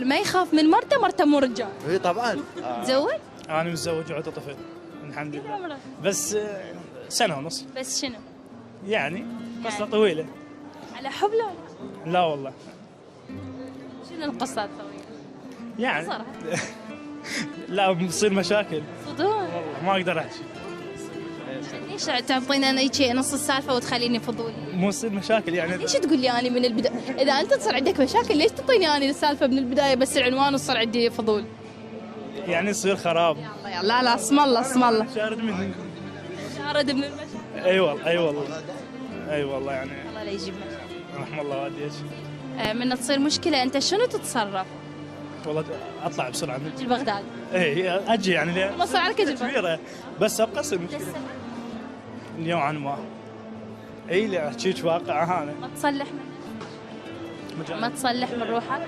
ما يخاف من مرته مو رجال. اي طبعا. تزوج؟ انا متزوج وعندي طفل الحمد كم لله. عمرك؟ بس سنة ونص بس شنو؟ يعني قصة طويلة. على حب لا؟ لا والله شنو القصة الطويلة؟ يعني صراحة. لا بتصير مشاكل صدق؟ والله ما اقدر احكي. ليش تعطينا انا هيك نص السالفة وتخليني فضولي؟ مو تصير مشاكل يعني. ليش تقول لي اني من البداية؟ اذا انت تصير عندك مشاكل ليش تعطيني اني السالفة من البداية بس العنوان وتصير عندي فضول؟ يعني يصير خراب. يلا يلا لا اسم الله اسم الله. شارد مني. شارد من المشاكل. اي والله اي والله اي والله يعني. الله لا يجيب مشاكل. رحم الله والديك. من تصير مشكلة انت شنو تتصرف؟ والله اطلع بسرعه من جيل بغداد. اي اجي يعني ما صار عليك جيل بغداد. كبيره بس ابقى اصير مشكله نوعا ما. اي لا احكيك واقع هذا. ما تصلح من روحك؟